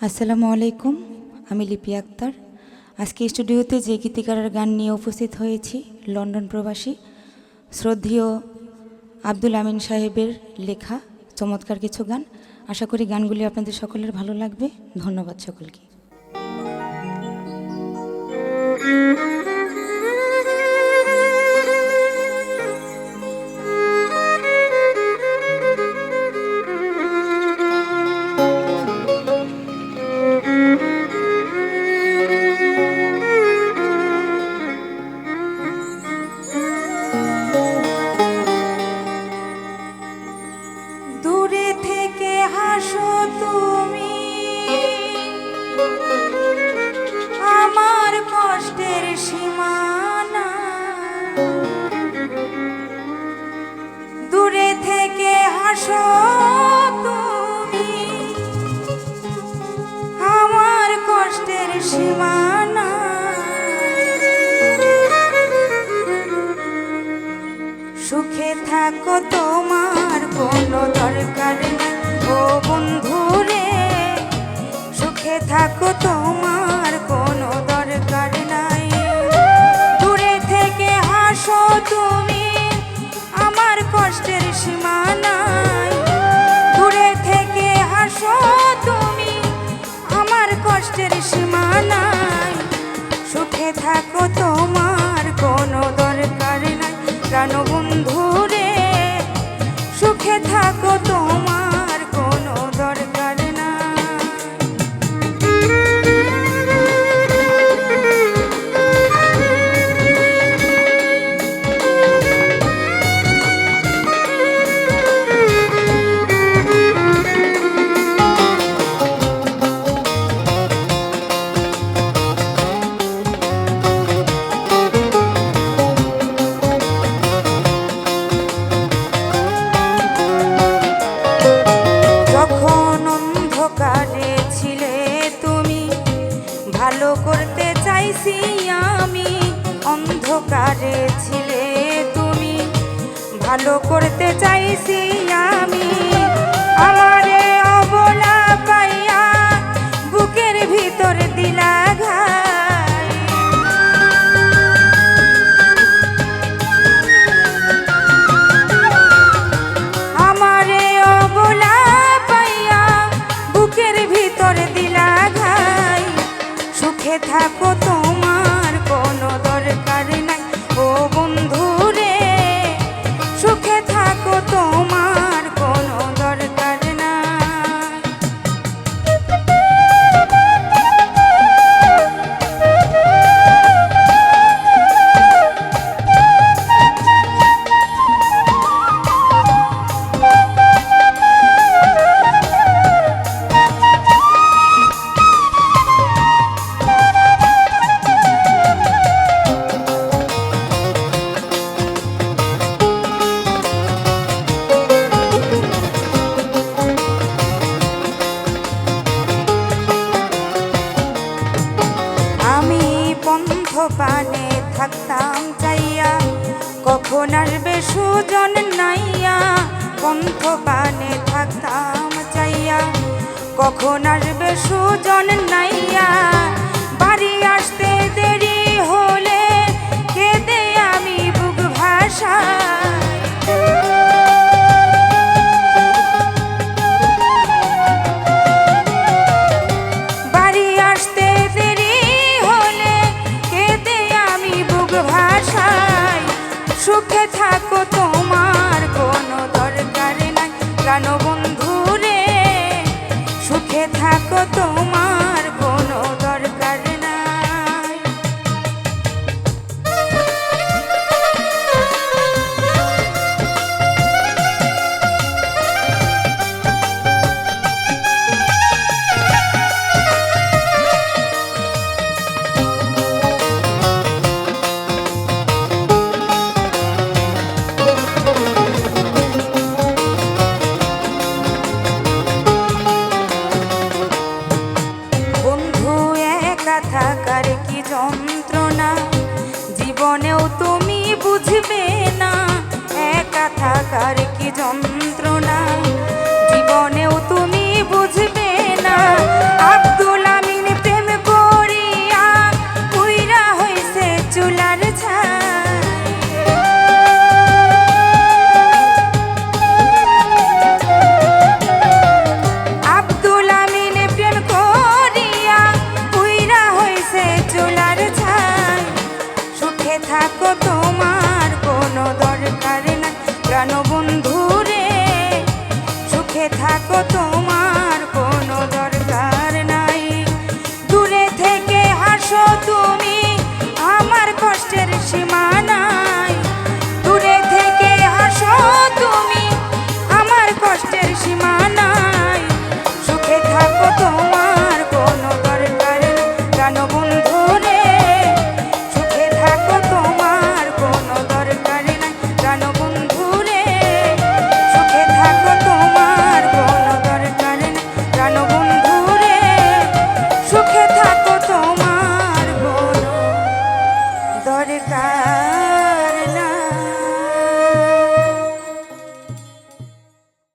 আসসালামু আলাইকুম, আমি লিপি আক্তার। আজকে স্টুডিওতে যে গীতিকারের গান নিয়ে উপস্থিত হয়েছি, লন্ডন প্রবাসী শ্রদ্ধেয় আব্দুল আমিন সাহেবের লেখা চমৎকার কিছু গান। আশা করি গানগুলি আপনাদের সকলের ভালো লাগবে। ধন্যবাদ সকলকে। দূরে থেকে হাসো তুমি, আমার কষ্টের সীমানা। দূরে থেকে হাসো তুমি, আমার কষ্টের সীমানা। সুখে থাকো তোমার কোনো দরকার নেই ও বন্ধু রে। সুখে থাকো তোমার কোনো দরকার নাই। দূরে থেকে হাসো তুমি, আমার কষ্টের সীমানায়। দূরে থেকে হাসো তুমি, আমার কষ্টের সীমানায়। সুখে থাকো তোমার কোনো দরকার নাই প্রাণ বন্ধু রে। সুখে থাকো তোমার কোনো দরকার নাই। ভালো করতে চাইছি আমি, অন্ধকারে ছিলে তুমি। ভালো করতে চাইছি আমি, আমারে অবলা পাইয়া বুকের ভিতর দিলা ঘাই। আমারে অবলা পাইয়া বুকের ভিতর দিলা ঘাই। সুখে থাকো তোমার কোনো দরকার নাই ও বন্ধু রে। সুখে থাকো তোমার কোনো দরকার নাই। পানে থাকতাম চাইয়া, কখন আসবে সুজন নাইয়া। পন্থ পানে থাকতাম চাইয়া, কখন আসবে সুজন নাইয়া। বাড়ি আসতে দেরি হলে কেঁদে আমি বুক ভাসাই। বাড়ি আসতে দেরি হলে কেঁদে আমি বুক ভাসাই। সুখে থাকো তোমার কোনো দরকার নাই প্রাণ বন্ধু রে। সুখে থাকো তোমার কোনো দরকার নাই। থাকার কি যন্ত্রণা জীবনেও তুমি বুঝবে না। একা থাকার কি যন্ত্রণা জীবনেও তুমি বুঝবে না। কাজ